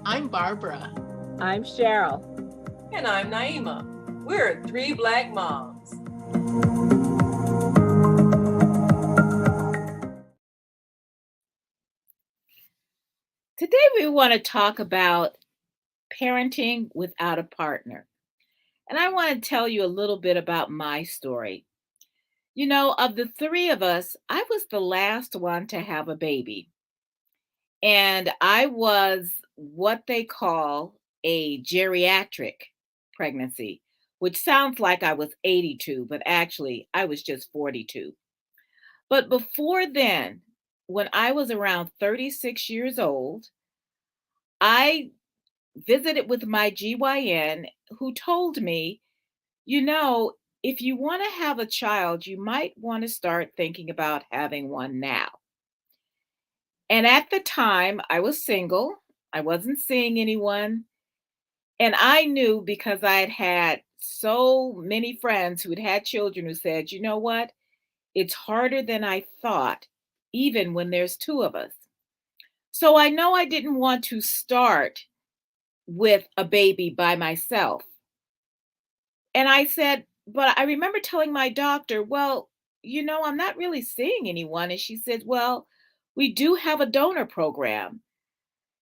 I'm Barbara. I'm Cheryl. And I'm Naima. We're three Black moms. Today we want to talk about parenting without a partner. And I want to tell you a little bit about my story. You know, of the three of us, I was the last one to have a baby. And I was what they call a geriatric pregnancy, which sounds like I was 82, but actually I was just 42. But before then, when I was around 36 years old, I visited with my GYN who told me, you know, if you want to have a child, you might want to start thinking about having one now. And at the time, I was single, I wasn't seeing anyone. And I knew because I had had so many friends who had had children who said, you know what? It's harder than I thought, even when there's two of us. So I know I didn't want to start with a baby by myself. And I said, but I remember telling my doctor, well, you know, I'm not really seeing anyone. And she said, well, we do have a donor program.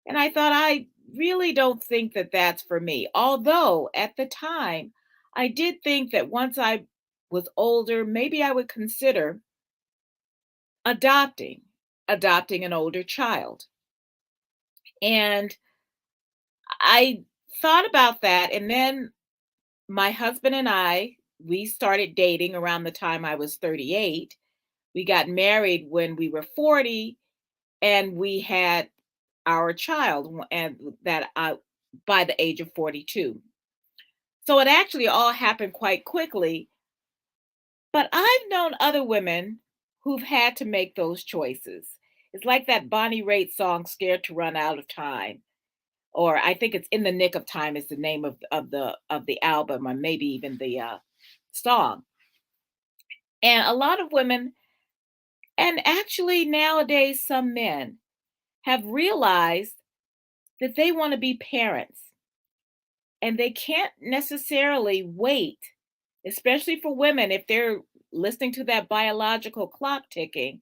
And I thought, I really don't think that that's for me. Although at the time, I did think that once I was older, maybe I would consider adopting, adopting an older child. And I thought about that. And then my husband and we started dating around the time I was 38. We got married when we were 40, and we had our child and that by the age of 42. So it actually all happened quite quickly. But I've known other women who've had to make those choices. It's like that Bonnie Raitt song, Scared to Run Out of Time. Or I think it's In the Nick of Time is the name of the album, or maybe even the song. And a lot of women, and actually nowadays some men, have realized that they want to be parents, and they can't necessarily wait, especially for women, if they're listening to that biological clock ticking,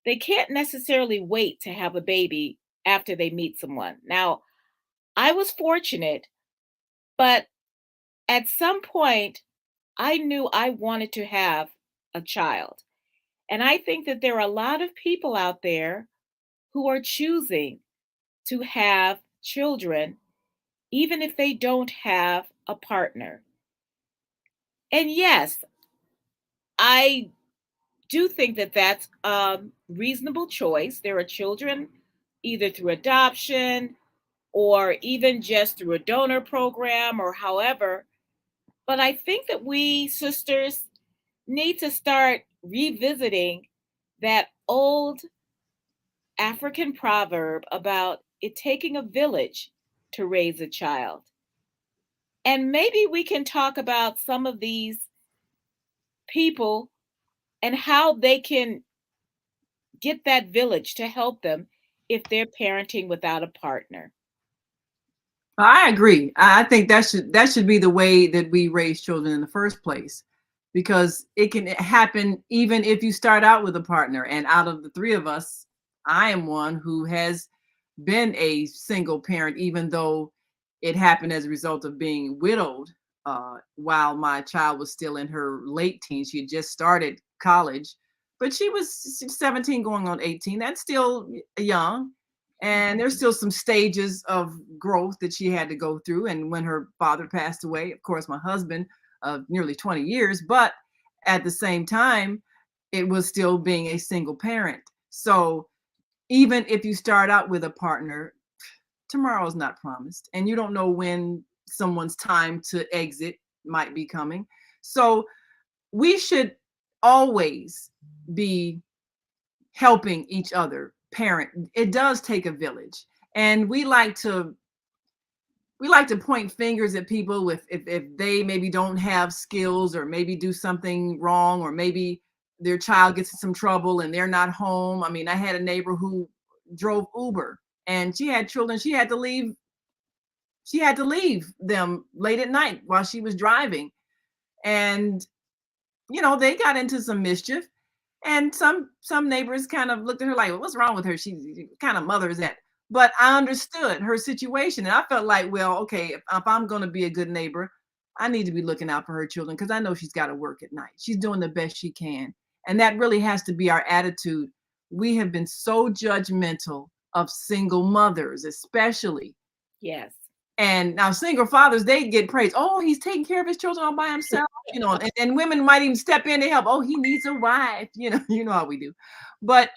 they can't necessarily wait to have a baby after they meet someone. Now, I was fortunate, but at some point, I knew I wanted to have a child. And I think that there are a lot of people out there who are choosing to have children, even if they don't have a partner. And yes, I do think that that's a reasonable choice. There are children either through adoption or even just through a donor program or however. But I think that we sisters need to start revisiting that old African proverb about it taking a village to raise a child. And maybe we can talk about some of these people and how they can get that village to help them if they're parenting without a partner. I agree. I think that should be the way that we raise children in the first place, because it can happen even if you start out with a partner. And out of the three of us, I am one who has been a single parent, even though it happened as a result of being widowed while my child was still in her late teens. She had just started college, but she was 17 going on 18. That's still young. And there's still some stages of growth that she had to go through. And when her father passed away, of course, my husband of nearly 20 years, but at the same time, it was still being a single parent. So even if you start out with a partner, tomorrow is not promised, and you don't know when someone's time to exit might be coming. So we should always be helping each other parent. It does take a village, and we like to point fingers at people if they maybe don't have skills, or maybe do something wrong, or maybe their child gets in some trouble and they're not home. I mean, I had a neighbor who drove Uber, and she had children. She had to leave she had to leave them late at night while she was driving. And, they got into some mischief. And some neighbors kind of looked at her like, "Well, what's wrong with her? She kind of mother is that?" But I understood her situation. And I felt like, well, okay, if I'm going to be a good neighbor, I need to be looking out for her children because I know she's got to work at night. She's doing the best she can. And that really has to be our attitude. We have been so judgmental of single mothers, especially. Yes. And now single fathers, they get praised. Oh, he's taking care of his children all by himself, and women might even step in to help. Oh, he needs a wife, you know how we do. But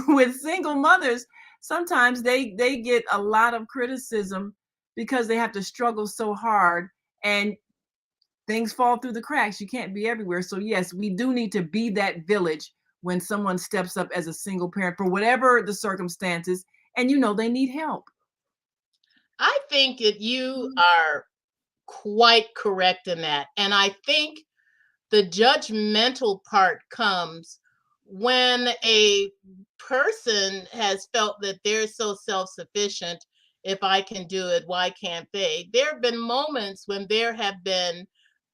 with single mothers, sometimes they get a lot of criticism because they have to struggle so hard and things fall through the cracks. You can't be everywhere. So yes, we do need to be that village when someone steps up as a single parent for whatever the circumstances, and they need help. I think that you are quite correct in that. And I think the judgmental part comes when a person has felt that they're so self-sufficient. If I can do it, why can't they? There have been moments when there have been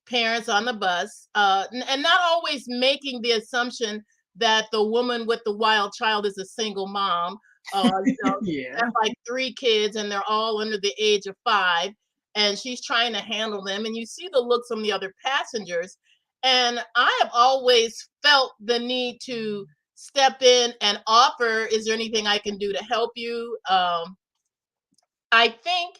parents on the bus, and not always making the assumption that the woman with the wild child is a single mom. Yeah. Have like 3 kids and they're all under the age of 5, and she's trying to handle them. And you see the looks from the other passengers. And I have always felt the need to step in and offer, is there anything I can do to help you? I think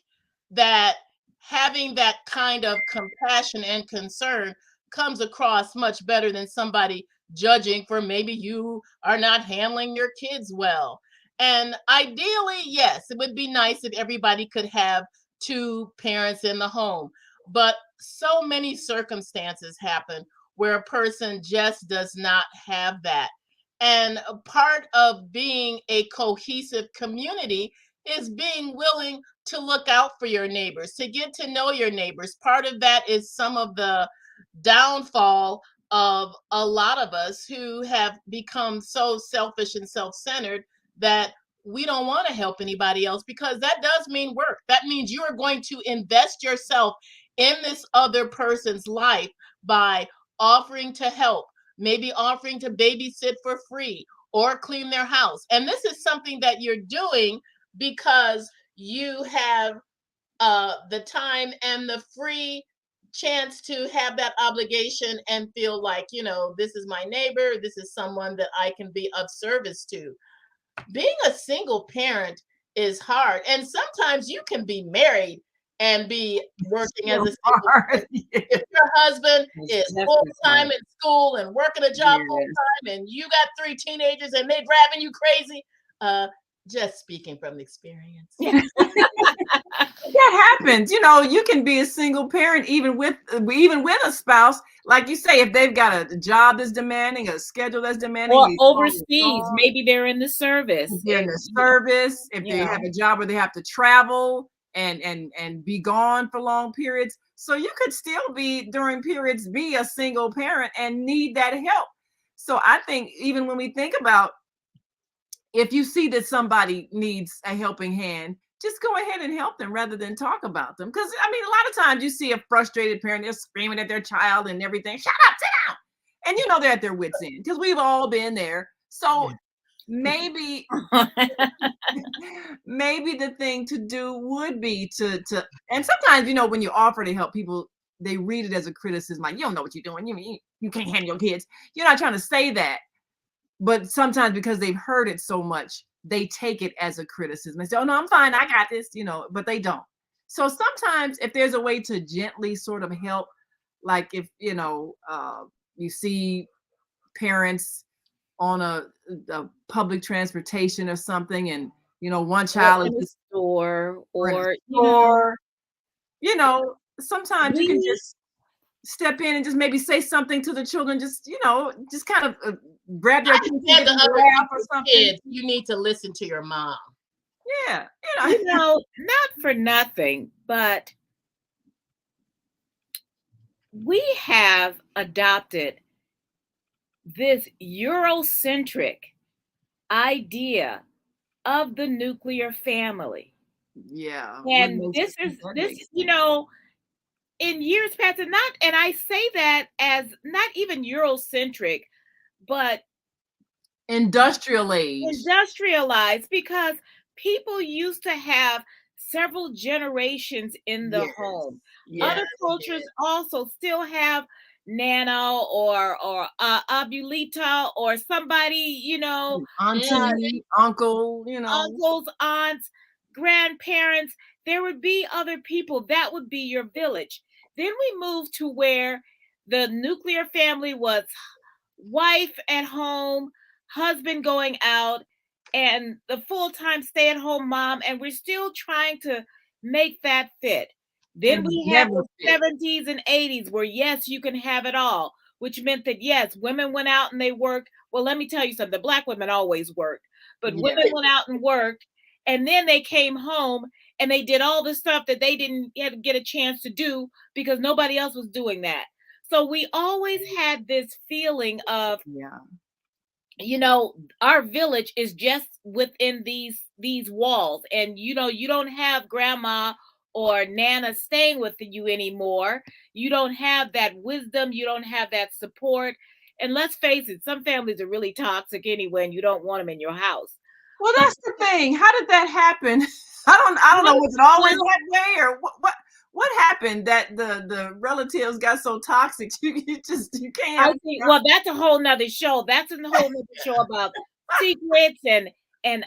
that having that kind of compassion and concern comes across much better than somebody judging for maybe you are not handling your kids well. And ideally, yes, it would be nice if everybody could have 2 parents in the home. But so many circumstances happen where a person just does not have that. And a part of being a cohesive community is being willing to look out for your neighbors, to get to know your neighbors. Part of that is some of the downfall of a lot of us who have become so selfish and self-centered that we don't want to help anybody else, because that does mean work. That means you are going to invest yourself in this other person's life by offering to help, maybe offering to babysit for free or clean their house. And this is something that you're doing because you have the time and the free chance to have that obligation and feel like, this is my neighbor, this is someone that I can be of service to. Being a single parent is hard. And sometimes you can be married and be working as a single parent. If your husband is full-time in school and working a job full-time, and you got 3 teenagers and they're driving you crazy, just speaking from experience. That happens. You can be a single parent even with a spouse. Like you say, if they've got a job that's demanding, a schedule that's demanding, or overseas, maybe they're in the service. If they're in the service, if they have a job where they have to travel and be gone for long periods. So you could still be during periods be a single parent and need that help. So I think even when we think about, if you see that somebody needs a helping hand, just go ahead and help them rather than talk about them. Because a lot of times you see a frustrated parent, they're screaming at their child and everything. Shut up, sit down. And they're at their wits' end, because we've all been there. So maybe the thing to do would be to and sometimes, when you offer to help people, they read it as a criticism, like, you don't know what you're doing. You can't handle your kids. You're not trying to say that. But sometimes because they've heard it so much, they take it as a criticism. They say, oh, no, I'm fine. I got this, but they don't. So sometimes if there's a way to gently sort of help, like if, you see parents on a public transportation or something, and, one child is in the store or, sometimes you can just step in and just maybe say something to the children, just kind of grab their kids. You need to listen to your mom. Yeah, not for nothing, but we have adopted this Eurocentric idea of the nuclear family. Yeah. And this is this, in years past, and I say that as not even Eurocentric, but industrial age. Industrialized, because people used to have several generations in the home. Other cultures also still have Nana or Abuelita or somebody, auntie, uncle, uncles, aunts, grandparents. There would be other people. That would be your village. Then we moved to where the nuclear family was wife at home, husband going out, and the full-time stay-at-home mom, and we're still trying to make that fit. Then we had the 70s and 80s where, yes, you can have it all, which meant that, yes, women went out and they worked. Well, let me tell you something. The Black women always worked, but women went out and worked, and then they came home and they did all the stuff that they didn't get a chance to do because nobody else was doing that. So we always had this feeling of, our village is just within these walls, and you don't have grandma or Nana staying with you anymore. You don't have that wisdom. You don't have that support. And let's face it, some families are really toxic anyway, and you don't want them in your house. Well, that's the thing. How did that happen? I don't know. Was it always that way, or what happened that the relatives got so toxic? You can't. Well, that's a whole nother show. That's a whole nother show about secrets and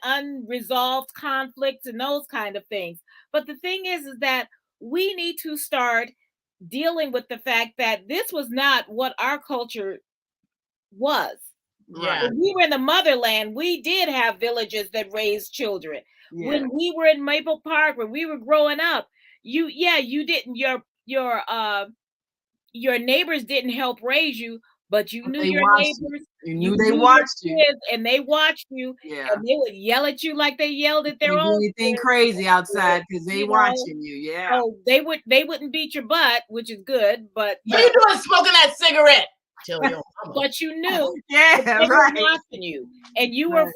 unresolved conflicts and those kind of things. But the thing is that we need to start dealing with the fact that this was not what our culture was. Yeah. When we were in the motherland, we did have villages that raised children. Yeah. When we were in Maple Park, when we were growing up, you didn't, your neighbors didn't help raise you, but you knew your neighbors. You knew they watched you, and they watched you. Yeah, and they would yell at you like they yelled at their own. Anything crazy outside because they watching you. Yeah. So they wouldn't beat your butt, which is good. But what are you doing smoking that cigarette? But you knew, they were watching you, and you were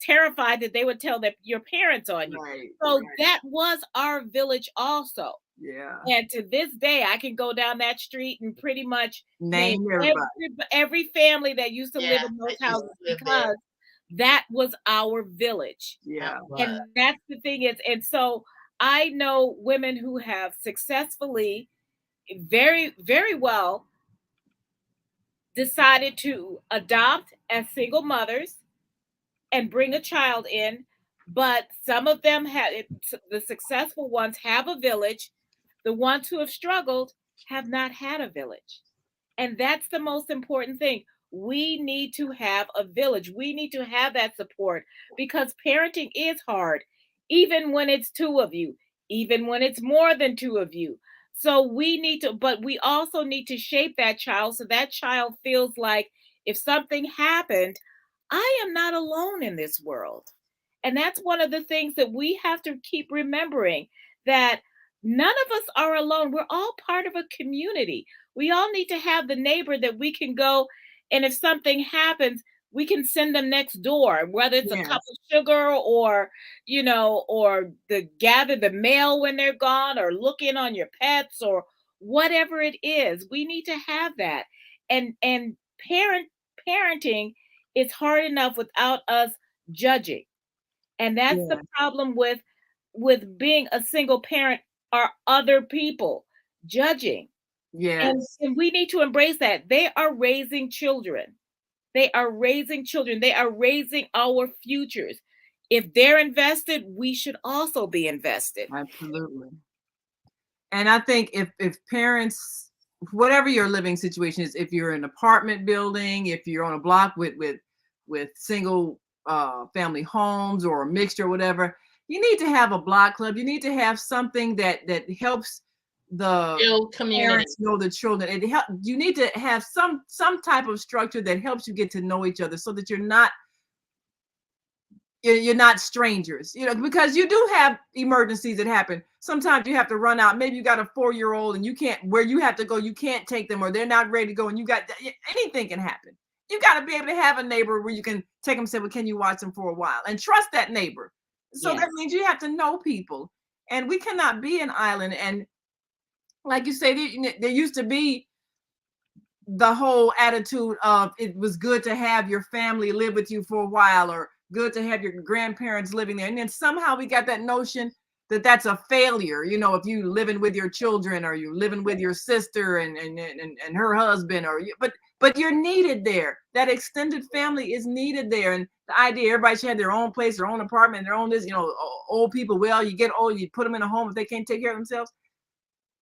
terrified that they would tell your parents on you. Right, so that was our village also. Yeah. And to this day, I can go down that street and pretty much name every family that used to live in those houses because that was our village. Yeah. And that's the thing is, and so I know women who have successfully, very, very well, decided to adopt as single mothers and bring a child in, but some of them the successful ones have a village. The ones who have struggled have not had a village. And that's the most important thing. We need to have a village. We need to have that support because parenting is hard, even when it's two of you, even when it's more than two of you. So but we also need to shape that child so that child feels like if something happened, I am not alone in this world. And that's one of the things that we have to keep remembering, that none of us are alone. We're all part of a community. We all need to have the neighbor that we can go, and if something happens, we can send them next door, whether it's a cup of sugar or, or gather the mail when they're gone or look in on your pets or whatever it is. We need to have that. And parenting is hard enough without us judging. And that's the problem with being a single parent, are other people judging. Yes. And we need to embrace that. They are raising children. They are raising children. They are raising our futures. If they're invested, we should also be invested. Absolutely. And I think if parents, whatever your living situation is, if you're in an apartment building, if you're on a block with single family homes or a mixture or whatever, you need to have a block club. You need to have something that helps the parents know the children. You need to have some type of structure that helps you get to know each other so that you're not strangers, because you do have emergencies that happen. Sometimes you have to run out. Maybe you got a 4-year-old and you can't, where you have to go, you can't take them, or they're not ready to go, and anything can happen. You got to be able to have a neighbor where you can take them and say, well, can you watch them for a while, and trust that neighbor. So Yes. that means you have to know people, and we cannot be an island. And like you say, there used to be the whole attitude of it was good to have your family live with you for a while, or good to have your grandparents living there. And then somehow we got that notion that that's a failure. You know, if you living with your children, or you living with your sister and her husband, or you, but you're needed there. That extended family is needed there. And the idea everybody should have their own place, their own apartment, their own this, you know, old people, well, you get old, you put them in a home if they can't take care of themselves.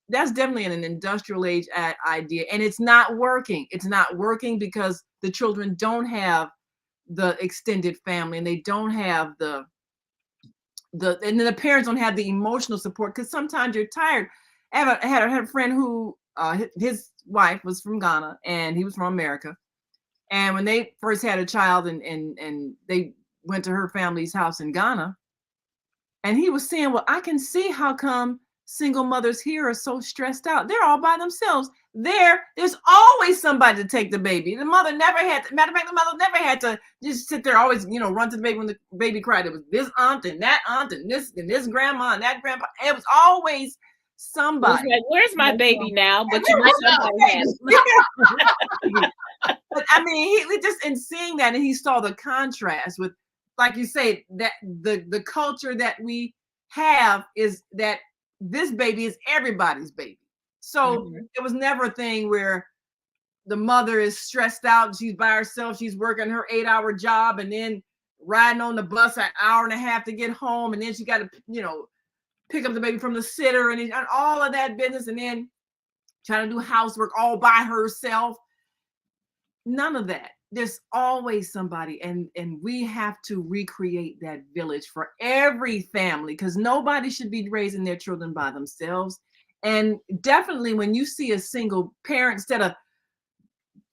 That's definitely an industrial age idea, and it's not working. It's not working because the children don't have the extended family, and they don't have and then the parents don't have the emotional support, because sometimes you're tired. I had a friend who his wife was from Ghana and he was from America, and when they first had a child and they went to her family's house in Ghana, and he was saying, well, I can see how come single mothers here are so stressed out. They're all by themselves. There's always somebody to take the baby. The mother never had to, matter of fact, the mother never had to just sit there, always, you know, run to the baby when the baby cried. It was this aunt and that aunt and this grandma and that grandpa. It was always somebody. Like, where's my baby now? But you know somebody has. But I mean, he just in seeing that, and he saw the contrast with, like you say, that the culture that we have is that this baby is everybody's baby. So it was never a thing where the mother is stressed out, she's by herself, she's working her 8-hour job, and then riding on the bus an hour and a half to get home, and then she got to, you know, pick up the baby from the sitter and all of that business, and then trying to do housework all by herself. None of that. There's always somebody, and we have to recreate that village for every family, because nobody should be raising their children by themselves. And definitely when you see a single parent, instead of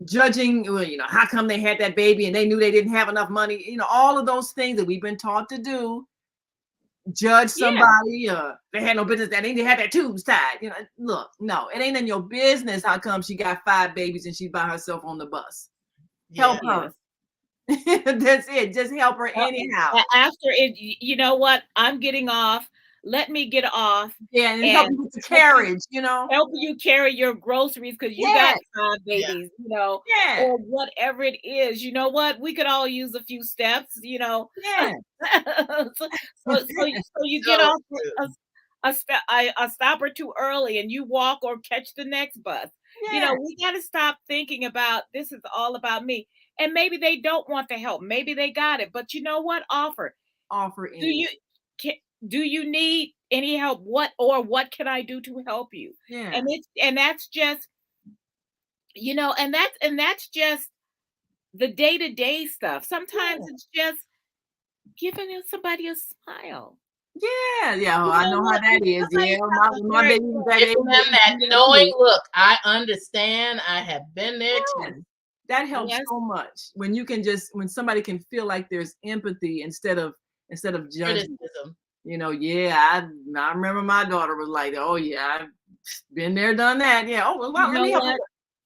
judging, well, you know, how come they had that baby and they knew they didn't have enough money, you know, all of those things that we've been taught to do, judge somebody, they had no business, that they had their tubes tied, you know. Look, no, it ain't in your business how come she got 5 babies and she's by herself on the bus. Help her. That's it. Just help her anyhow. After it, you know what? I'm getting off. Let me get off. Yeah, and help you with the carriage, you know. Help you carry your groceries because you got 5 babies, you know, or whatever it is. You know what? We could all use a few steps, you know. Yeah. so you get off a stop or two early, and you walk or catch the next bus. Yeah. You know, we got to stop thinking about this is all about me. And maybe they don't want the help. Maybe they got it. But you know what? Offer. Do you need any help? What can I do to help you? Yeah. And that's just, you know, and that's just the day-to-day stuff. Sometimes it's just giving somebody a smile. Yeah. Oh, I know how that is. Yeah, my baby was that age. That knowing, look, I understand. I have been there too. That helps so much when you can when somebody can feel like there's empathy instead of judging. Criticism. You know, I remember my daughter was like, oh yeah, I've been there, done that. Yeah. Oh well, let me help you.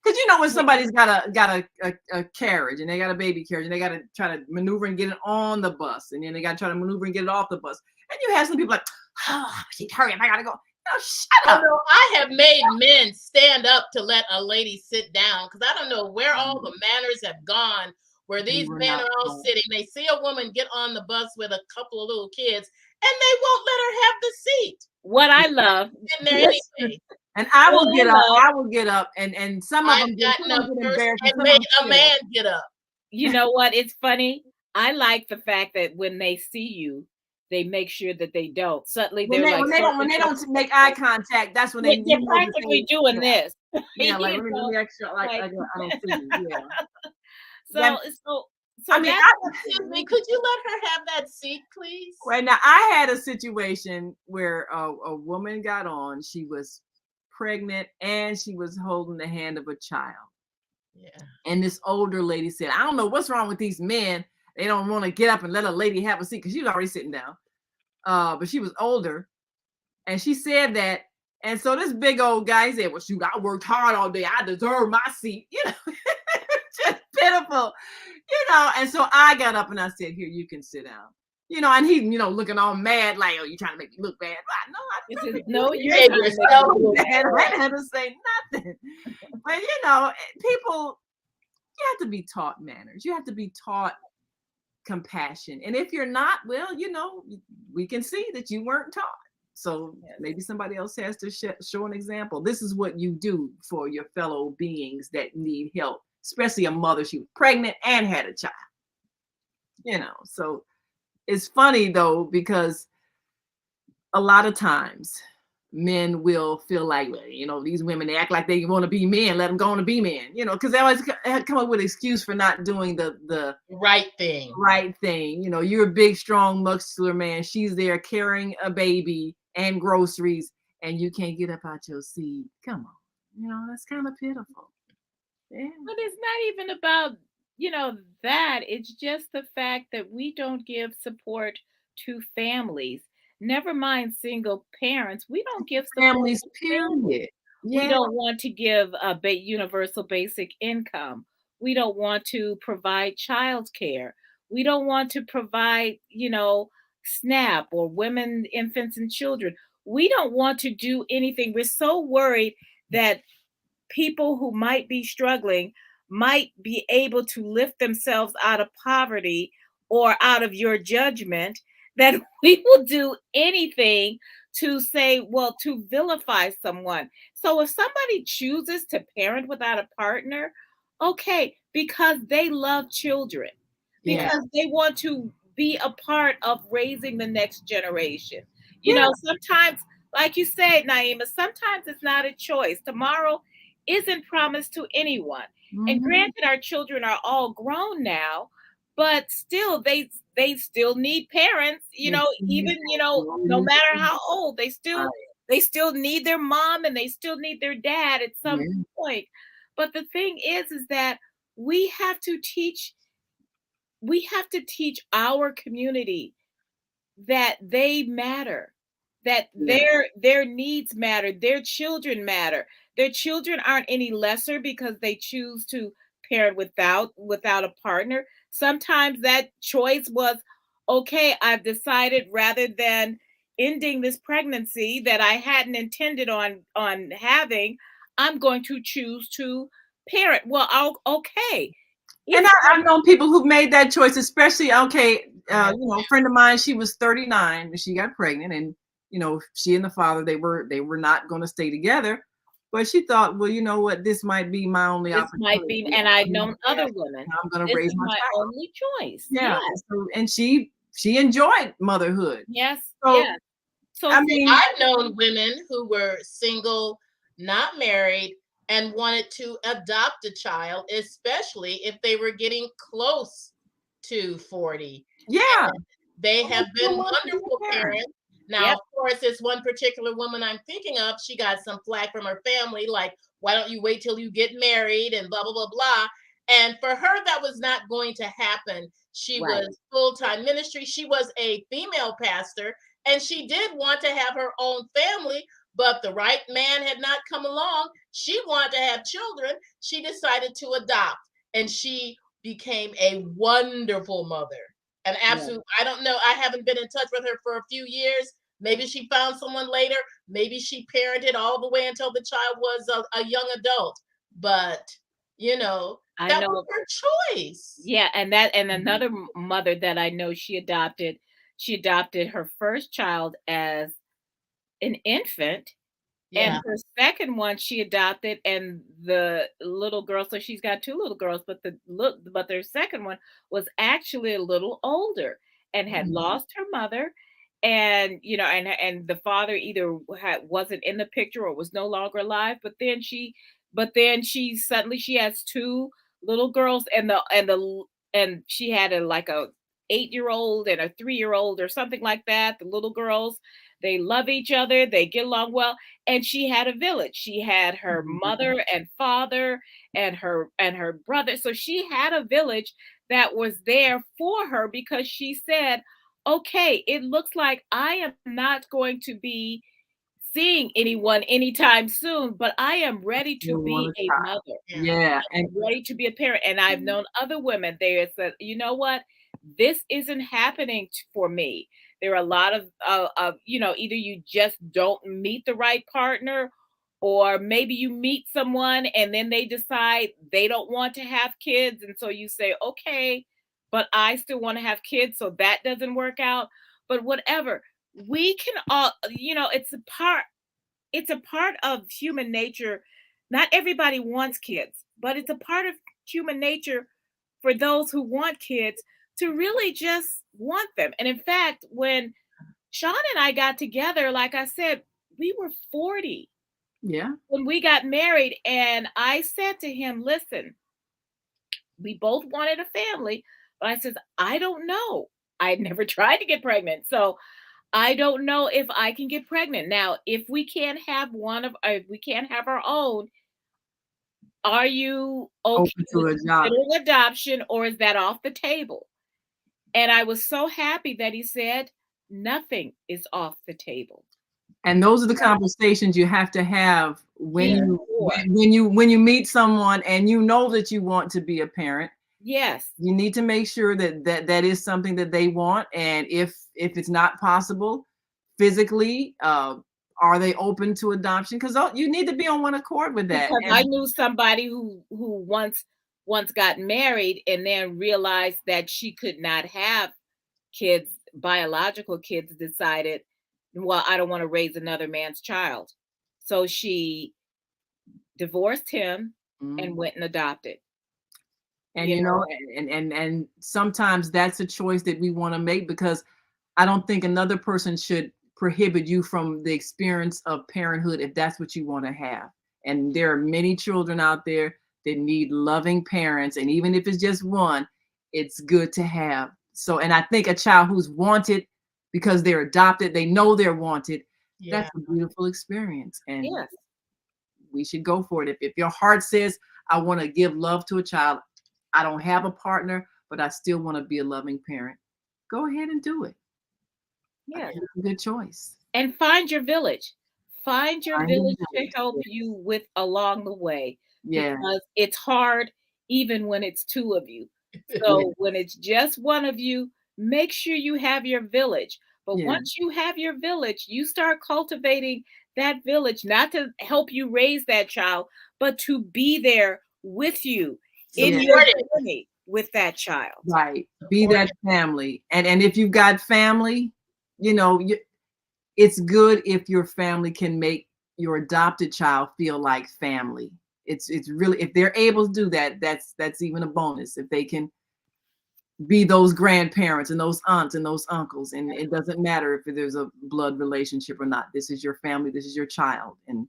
Because you know when somebody's got a carriage and they got a baby carriage and they got to try to maneuver and get it on the bus, and then they got to try to maneuver and get it off the bus, and you have some people like, oh, hurry up, I gotta go. No, shut up. I have made men stand up to let a lady sit down, because I don't know where all the manners have gone, where these men are all sitting. They see a woman get on the bus with a couple of little kids, and they won't let her have the seat. What I love. In there anyway. And I will get up, and some of them get embarrassed. And made a man get up. You know what? It's funny. I like the fact that when they see you, they make sure that they don't. Suddenly they're when they don't make eye contact, that's when they're practically doing this. Yeah, like let me extra, like I don't see you. Yeah. So I mean, excuse me, could you let her have that seat, please? Right now, I had a situation where a woman got on. She was pregnant and she was holding the hand of a child. Yeah. And this older lady said, I don't know what's wrong with these men. They don't want to get up and let a lady have a seat, because she was already sitting down. But she was older. And she said that. And so this big old guy said, well, shoot, I worked hard all day. I deserve my seat. You know, just pitiful. You know, and so I got up and I said, here, you can sit down. and he, looking all mad, like, oh, you trying to make me look bad? No, This is no, you're made trying to make yourself me look look bad. I had to say nothing. But people, you have to be taught manners. You have to be taught compassion. And if you're not, well, we can see that you weren't taught. So Yes. maybe somebody else has to show an example. This is what you do for your fellow beings that need help, especially a mother. She was pregnant and had a child. So it's funny though, because a lot of times men will feel like, well, these women, they act like they want to be men, let them go on to be men, because they always come up with an excuse for not doing the right thing. Right thing. You're a big, strong, muscular man. She's there carrying a baby and groceries, and you can't get up out your seat. Come on. That's kind of pitiful. Yeah. But it's not even about, that. It's just the fact that we don't give support to families. Never mind single parents. We don't give support Families, to families. period. We Yeah. don't want to give a universal basic income. We don't want to provide childcare. We don't want to provide, SNAP or women, infants, and children. We don't want to do anything. We're so worried that people who might be struggling might be able to lift themselves out of poverty or out of your judgment, that we will do anything to say, well, to vilify someone. So if somebody chooses to parent without a partner, okay, because they love children, Yeah. because they want to be a part of raising the next generation. Yeah. Sometimes, like you said, Naima, sometimes it's not a choice. Tomorrow isn't promised to anyone. And Mhm. granted, our children are all grown now, but still they still need parents, Yes, even, no matter how old, they still need their mom and they still need their dad at some Yeah. point. But the thing is that we have to teach our community that they matter, that Yeah. their needs matter, their children matter. Their children aren't any lesser because they choose to parent without a partner. Sometimes that choice was, okay, I've decided, rather than ending this pregnancy that I hadn't intended on having, I'm going to choose to parent. Well, okay. And I've known people who've made that choice, especially, a friend of mine, she was 39 when she got pregnant, and, she and the father, they were not going to stay together, but she thought, well, you know what, this might be my only This opportunity. might be, and I've known other women. I'm going to This raise is my my child. only choice. Yeah. Yes. And she enjoyed motherhood. Yes. So, Yes. So I mean, I've known women who were single, not married, and wanted to adopt a child, especially if they were getting close to 40. yeah. They have been so much wonderful better. parents. Now, Yep. of course, this one particular woman I'm thinking of, she got some flack from her family, like, why don't you wait till you get married and blah, blah, blah, blah. And for her, that was not going to happen. She Right. was full-time ministry. She was a female pastor, and she did want to have her own family, but the right man had not come along. She wanted to have children. She decided to adopt, and she became a wonderful mother. An absolute, I don't know. I haven't been in touch with her for a few years. Maybe she found someone later. Maybe she parented all the way until the child was a young adult. But, I that know. was her choice. Yeah, and another mother that I know, she adopted her first child as an infant. Yeah. And her second one she adopted, and the little girl, so she's got two little girls, but their second one was actually a little older and had Mhm. lost her mother, and and the father either wasn't in the picture or was no longer alive. But then she suddenly she has two little girls, and she had a 8-year-old and a 3-year-old or something like that. The little girls, they love each other, they get along well. And she had a village. She had her mother and father and her brother. So she had a village that was there for her, because she said, okay, it looks like I am not going to be seeing anyone anytime soon, but I am ready to You be want a a child. mother. Yeah. And Ready to be a parent. And I've known other women there said, you know what? this isn't happening for me. There are a lot of either you just don't meet the right partner, or maybe you meet someone and then they decide they don't want to have kids. And so you say, okay, but I still want to have kids. So that doesn't work out. But whatever, we can all, it's a part of human nature. Not everybody wants kids, but it's a part of human nature for those who want kids to really just want them. And in fact, when Sean and I got together, like I said, we were 40 when we got married. And I said to him, listen, we both wanted a family, but I said, I don't know. I'd never tried to get pregnant. So I don't know if I can get pregnant. Now, if we can't have if we can't have our own, are you okay with considering adoption, or is that off the table? And I was so happy that he said nothing is off the table. And those are the conversations you have to have when you meet someone and you know that you want to be a parent. Yes. You need to make sure that is something that they want. And if it's not possible physically, are they open to adoption? Because you need to be on one accord with that. Because I knew somebody who once got married and then realized that she could not have kids, biological kids, decided, well, I don't want to raise another man's child. So she divorced him and went and adopted. And and sometimes that's a choice that we want to make, because I don't think another person should prohibit you from the experience of parenthood if that's what you want to have. And there are many children out there that need loving parents, and even if it's just one, it's good to have. So, and I think a child who's wanted because they're adopted, they know they're wanted. That's a beautiful experience, and we should go for it. If your heart says, I want to give love to a child, I don't have a partner, but I still want to be a loving parent, go ahead and do it. Yeah, it's a good choice. And find your village. Find your village to help you with along the way. Because it's hard even when it's two of you. So when it's just one of you, make sure you have your village. But once you have your village, you start cultivating that village, not to help you raise that child, but to be there with you in your journey with that child. Right. Be that family. And if you've got family, it's good if your family can make your adopted child feel like family. It's really, if they're able to do that, that's even a bonus. If they can be those grandparents and those aunts and those uncles, and it doesn't matter if there's a blood relationship or not. This is your family, this is your child. And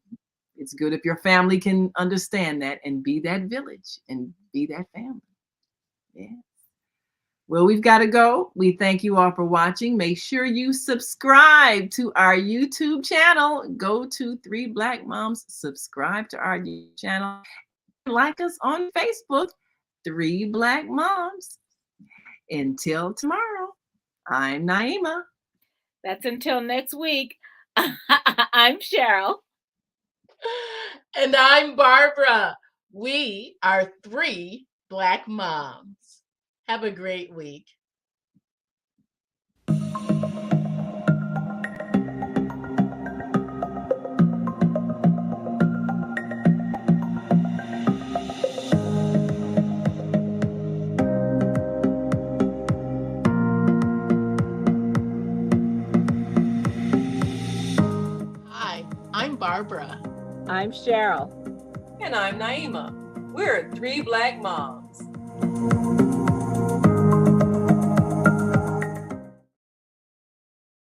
it's good if your family can understand that and be that village and be that family. Yeah. Well, we've got to go. We thank you all for watching. Make sure you subscribe to our YouTube channel. Go to 3 Black Moms, subscribe to our YouTube channel. Like us on Facebook, 3 Black Moms. Until tomorrow, I'm Naima. That's until next week. I'm Cheryl. And I'm Barbara. We are 3 Black Moms. Have a great week. Hi, I'm Barbara. I'm Cheryl. And I'm Naima. We're 3 Black Moms.